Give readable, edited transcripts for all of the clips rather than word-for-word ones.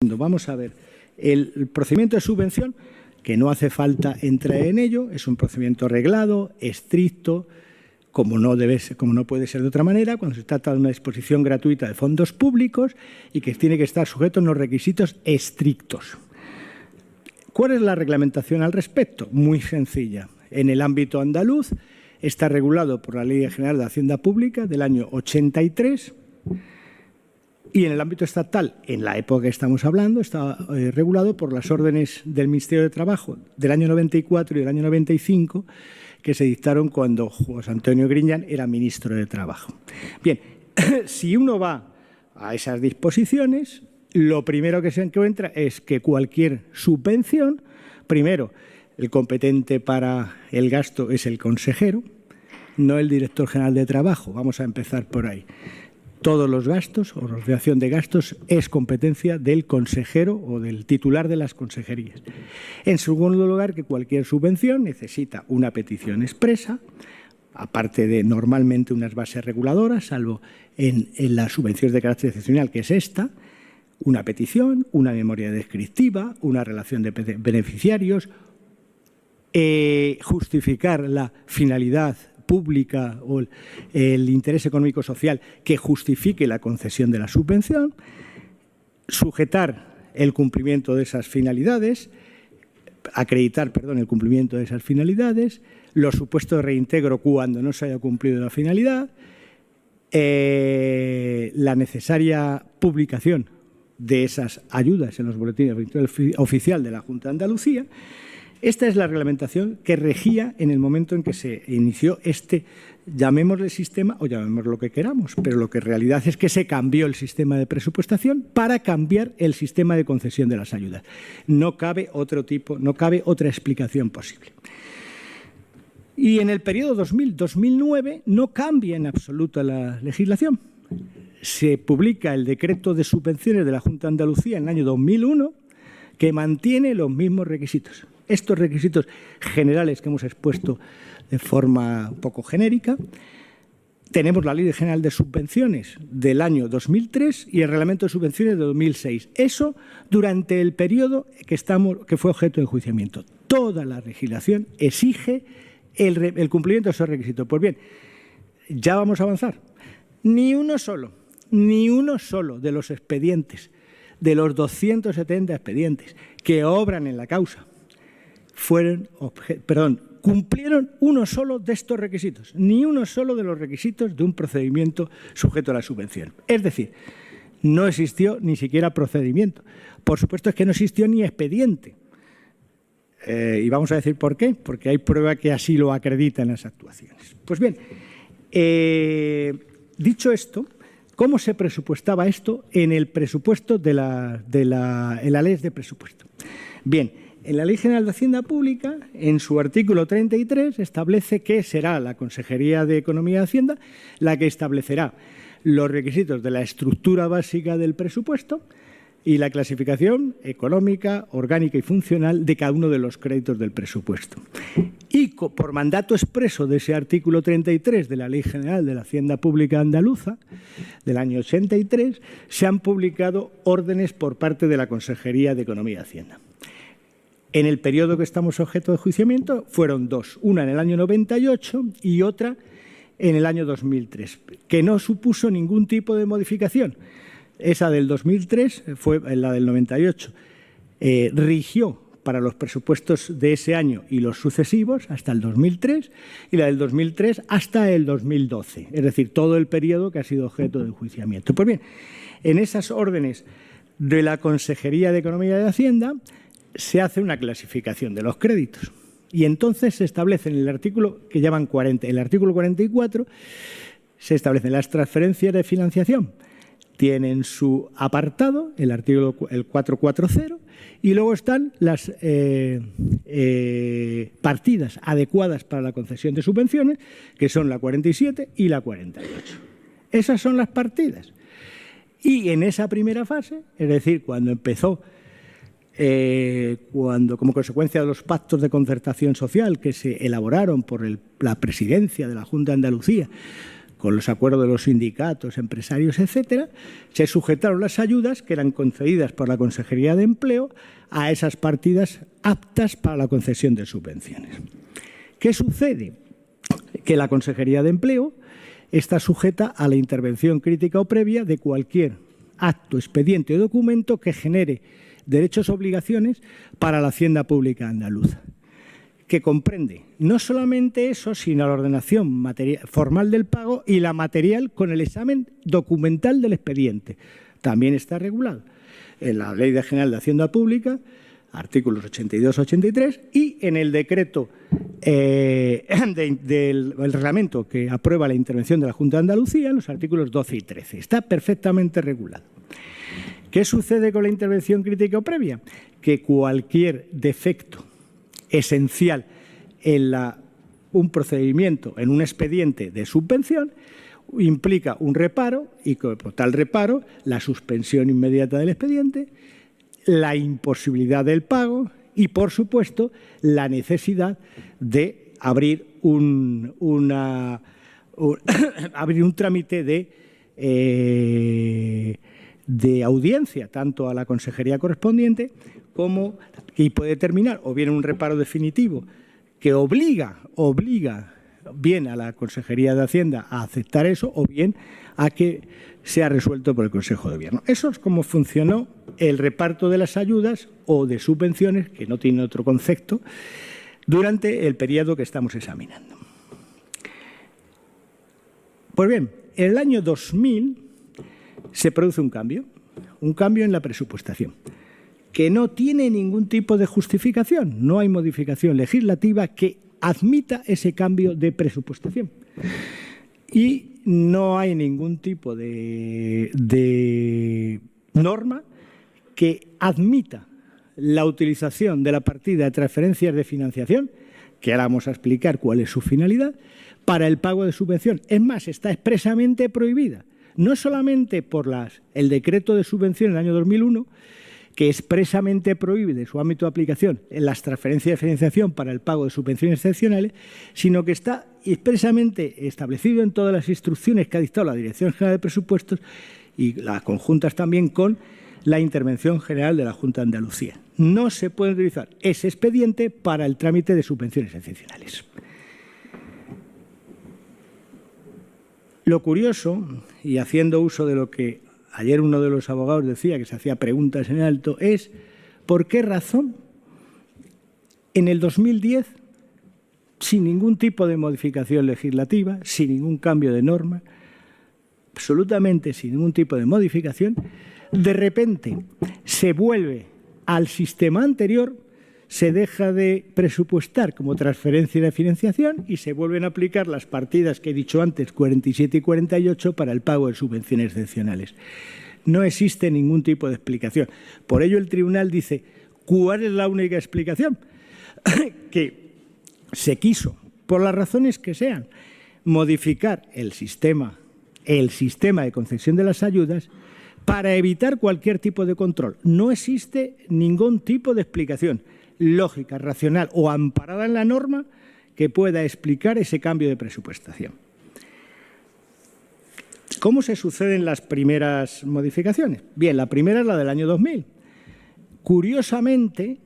Vamos a ver, el procedimiento de subvención, que no hace falta entrar en ello, es un procedimiento reglado, estricto, como no puede ser de otra manera, cuando se trata de una disposición gratuita de fondos públicos y que tiene que estar sujeto a unos requisitos estrictos. ¿Cuál es la reglamentación al respecto? Muy sencilla. En el ámbito andaluz está regulado por la Ley General de Hacienda Pública del año 83. Y en el ámbito estatal, en la época que estamos hablando, está regulado por las órdenes del Ministerio de Trabajo del año 94 y del año 95, que se dictaron cuando José Antonio Griñán era ministro de Trabajo. Bien, si uno va a esas disposiciones, lo primero que se encuentra es que cualquier subvención, primero, el competente para el gasto es el consejero, no el director general de Trabajo. Vamos a empezar por ahí. Todos los gastos o la ordenación de gastos es competencia del consejero o del titular de las consejerías. En segundo lugar, que cualquier subvención necesita una petición expresa, aparte de normalmente unas bases reguladoras, salvo en las subvenciones de carácter excepcional, que es esta, una petición, una memoria descriptiva, una relación de beneficiarios, justificar la finalidad pública o el interés económico social que justifique la concesión de la subvención, sujetar el cumplimiento de esas finalidades, acreditar, el cumplimiento de esas finalidades, los supuestos de reintegro cuando no se haya cumplido la finalidad, la necesaria publicación de esas ayudas en los boletines oficial de la Junta de Andalucía. Esta es la reglamentación que regía en el momento en que se inició llamémosle sistema o llamémosle lo que queramos, pero lo que en realidad es que se cambió el sistema de presupuestación para cambiar el sistema de concesión de las ayudas. No cabe otra explicación posible. Y en el periodo 2000-2009 no cambia en absoluto la legislación. Se publica el decreto de subvenciones de la Junta de Andalucía en el año 2001 que mantiene los mismos requisitos. Estos requisitos generales que hemos expuesto de forma un poco genérica. Tenemos la Ley General de Subvenciones del año 2003 y el Reglamento de Subvenciones de 2006. Eso durante el periodo que fue objeto de enjuiciamiento. Toda la legislación exige el cumplimiento de esos requisitos. Pues bien, ya vamos a avanzar. Ni uno solo de los expedientes, de los 270 expedientes que obran en la causa, cumplieron uno solo de estos requisitos, ni uno solo de los requisitos de un procedimiento sujeto a la subvención. Es decir, no existió ni siquiera procedimiento. Por supuesto es que no existió ni expediente. Y vamos a decir por qué, porque hay prueba que así lo acreditan las actuaciones. Pues bien, dicho esto, ¿cómo se presupuestaba esto en el presupuesto en la ley de presupuesto? Bien, en la Ley General de Hacienda Pública, en su artículo 33, establece que será la Consejería de Economía y Hacienda la que establecerá los requisitos de la estructura básica del presupuesto y la clasificación económica, orgánica y funcional de cada uno de los créditos del presupuesto. Y por mandato expreso de ese artículo 33 de la Ley General de la Hacienda Pública Andaluza del año 83, se han publicado órdenes por parte de la Consejería de Economía y Hacienda. En el periodo que estamos objeto de enjuiciamiento fueron dos, una en el año 98 y otra en el año 2003, que no supuso ningún tipo de modificación. Esa del 2003 fue la del 98. Rigió para los presupuestos de ese año y los sucesivos hasta el 2003 y la del 2003 hasta el 2012, es decir, todo el periodo que ha sido objeto de enjuiciamiento. Pues bien, en esas órdenes de la Consejería de Economía y de Hacienda se hace una clasificación de los créditos y entonces se establece en el artículo que llaman el artículo 44, se establecen las transferencias de financiación. Tienen su apartado, el 440, y luego están las partidas adecuadas para la concesión de subvenciones, que son la 47 y la 48. Esas son las partidas. Y en esa primera fase, es decir, cuando empezó, como consecuencia de los pactos de concertación social que se elaboraron por la presidencia de la Junta de Andalucía, con los acuerdos de los sindicatos, empresarios, etcétera, se sujetaron las ayudas que eran concedidas por la Consejería de Empleo a esas partidas aptas para la concesión de subvenciones. ¿Qué sucede? Que la Consejería de Empleo está sujeta a la intervención crítica o previa de cualquier acto, expediente o documento que genere derechos o obligaciones para la hacienda pública andaluza, que comprende no solamente eso, sino la ordenación formal del pago y la material con el examen documental del expediente. También está regulado en la Ley General de Hacienda Pública, artículos 82-83, y en el decreto del reglamento que aprueba la intervención de la Junta de Andalucía, en los artículos 12 y 13. Está perfectamente regulado. ¿Qué sucede con la intervención crítica o previa? Que cualquier defecto esencial en un procedimiento, en un expediente de subvención, implica un reparo y, por tal reparo, la suspensión inmediata del expediente, la imposibilidad del pago y, por supuesto, la necesidad de abrir un trámite de audiencia, tanto a la consejería correspondiente como que puede terminar o bien un reparo definitivo que obliga bien a la Consejería de Hacienda a aceptar eso o bien a que sea resuelto por el Consejo de Gobierno. Eso es como funcionó el reparto de las ayudas o de subvenciones, que no tiene otro concepto, durante el periodo que estamos examinando. Pues bien, en el año 2000 se produce un cambio en la presupuestación, que no tiene ningún tipo de justificación. No hay modificación legislativa que admita ese cambio de presupuestación. Y no hay ningún tipo de norma que admita la utilización de la partida de transferencias de financiación, que ahora vamos a explicar cuál es su finalidad, para el pago de subvención. Es más, está expresamente prohibida, no solamente por el decreto de subvención del año 2001, que expresamente prohíbe de su ámbito de aplicación en las transferencias de financiación para el pago de subvenciones excepcionales, sino que está expresamente establecido en todas las instrucciones que ha dictado la Dirección General de Presupuestos y las conjuntas también con la Intervención General de la Junta de Andalucía. No se puede utilizar ese expediente para el trámite de subvenciones excepcionales. Lo curioso, y haciendo uso de lo que ayer uno de los abogados decía, que se hacía preguntas en alto, es ¿por qué razón en el 2010, sin ningún tipo de modificación legislativa, sin ningún cambio de norma, absolutamente sin ningún tipo de modificación, de repente se vuelve al sistema anterior, se deja de presupuestar como transferencia de financiación y se vuelven a aplicar las partidas que he dicho antes, 47 y 48, para el pago de subvenciones excepcionales? No existe ningún tipo de explicación. Por ello el tribunal dice, ¿cuál es la única explicación? Que se quiso, por las razones que sean, modificar el sistema de concesión de las ayudas para evitar cualquier tipo de control. No existe ningún tipo de explicación lógica, racional o amparada en la norma que pueda explicar ese cambio de presupuestación. ¿Cómo se suceden las primeras modificaciones? Bien, la primera es la del año 2000. Curiosamente,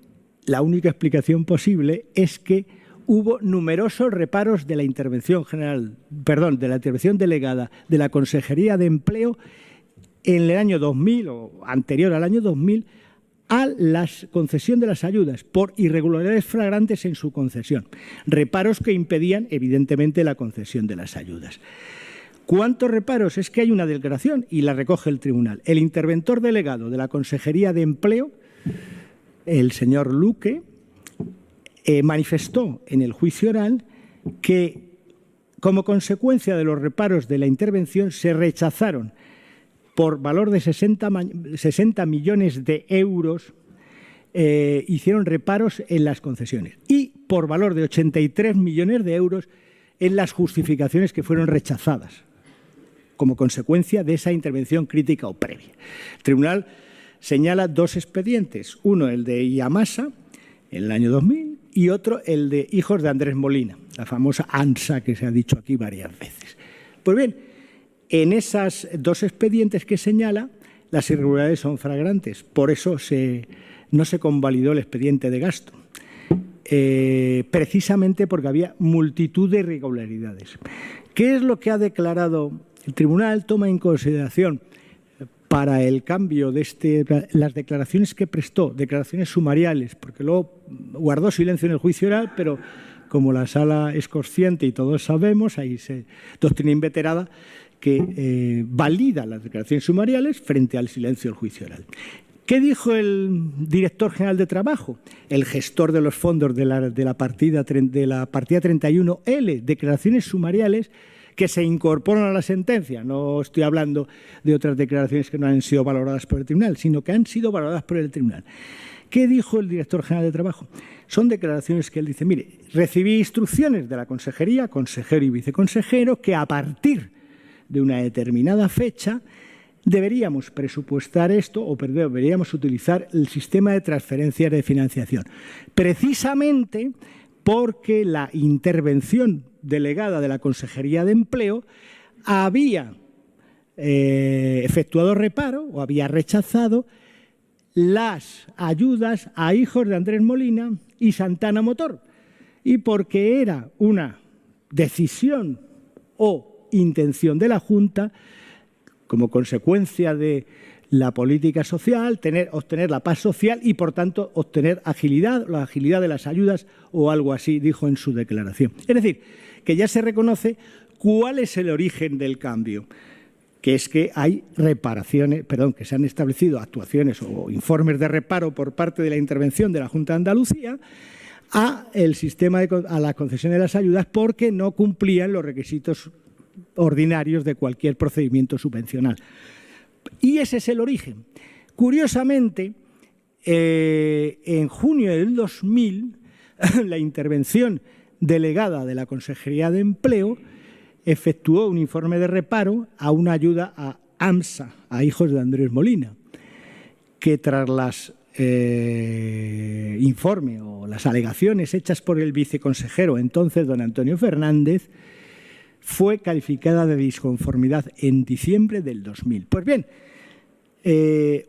la única explicación posible es que hubo numerosos reparos de la intervención de la intervención delegada de la Consejería de Empleo en el año 2000 o anterior al año 2000 a la concesión de las ayudas por irregularidades flagrantes en su concesión. Reparos que impedían, evidentemente, la concesión de las ayudas. ¿Cuántos reparos? Es que hay una declaración y la recoge el tribunal. El interventor delegado de la Consejería de Empleo, el señor Luque, manifestó en el juicio oral que, como consecuencia de los reparos de la intervención, se rechazaron por valor de 60 millones de euros, hicieron reparos en las concesiones y por valor de 83 millones de euros en las justificaciones que fueron rechazadas como consecuencia de esa intervención crítica o previa. El tribunal señala dos expedientes, uno el de Iamasa en el año 2000 y otro el de Hijos de Andrés Molina, la famosa ANSA que se ha dicho aquí varias veces. Pues bien, En esos dos expedientes que señala, las irregularidades son flagrantes. Por eso no se convalidó el expediente de gasto. Precisamente porque había multitud de irregularidades. ¿Qué es lo que ha declarado el tribunal? Toma en consideración para el cambio de las declaraciones que prestó, declaraciones sumariales, porque luego guardó silencio en el juicio oral, pero como la sala es consciente y todos sabemos, hay doctrina inveterada que valida las declaraciones sumariales frente al silencio del juicio oral. ¿Qué dijo el director general de Trabajo? El gestor de los fondos de la partida 31L, declaraciones sumariales que se incorporan a la sentencia. No estoy hablando de otras declaraciones que no han sido valoradas por el tribunal, sino que han sido valoradas por el tribunal. ¿Qué dijo el director general de Trabajo? Son declaraciones que él dice, mire, recibí instrucciones de la consejería, consejero y viceconsejero, que a partir de una determinada fecha deberíamos presupuestar esto o deberíamos utilizar el sistema de transferencias de financiación. Precisamente porque la intervención delegada de la Consejería de Empleo había efectuado reparo o había rechazado las ayudas a hijos de Andrés Molina y Santana Motor, y porque era una decisión o intención de la Junta, como consecuencia de la política social, obtener la paz social y, por tanto, obtener agilidad, la agilidad de las ayudas o algo así, dijo en su declaración. Es decir, que ya se reconoce cuál es el origen del cambio, que es que hay que se han establecido actuaciones o informes de reparo por parte de la intervención de la Junta de Andalucía a la concesión de las ayudas porque no cumplían los requisitos ordinarios de cualquier procedimiento subvencional. Y ese es el origen. Curiosamente, en junio del 2000, la intervención delegada de la Consejería de Empleo efectuó un informe de reparo a una ayuda a AMSA, a hijos de Andrés Molina, que tras las informe o las alegaciones hechas por el viceconsejero entonces, don Antonio Fernández, fue calificada de disconformidad en diciembre del 2000. Pues bien,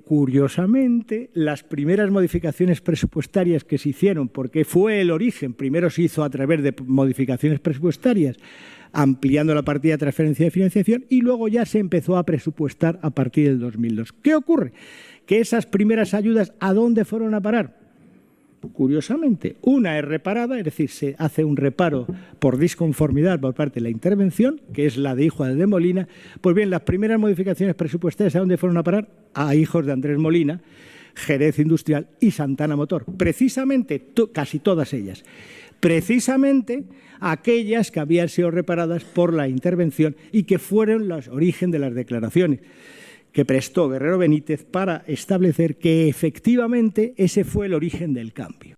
curiosamente, las primeras modificaciones presupuestarias que se hicieron, porque fue el origen, primero se hizo a través de modificaciones presupuestarias, ampliando la partida de transferencia de financiación, y luego ya se empezó a presupuestar a partir del 2002. ¿Qué ocurre? Que esas primeras ayudas, ¿a dónde fueron a parar? Curiosamente, una es reparada, es decir, se hace un reparo por disconformidad por parte de la intervención, que es la de hijos de Molina. Pues bien, las primeras modificaciones presupuestarias, ¿a dónde fueron a parar? A hijos de Andrés Molina, Jerez Industrial y Santana Motor. Precisamente, casi todas ellas. Precisamente aquellas que habían sido reparadas por la intervención y que fueron los origen de las declaraciones que prestó Guerrero Benítez para establecer que efectivamente ese fue el origen del cambio.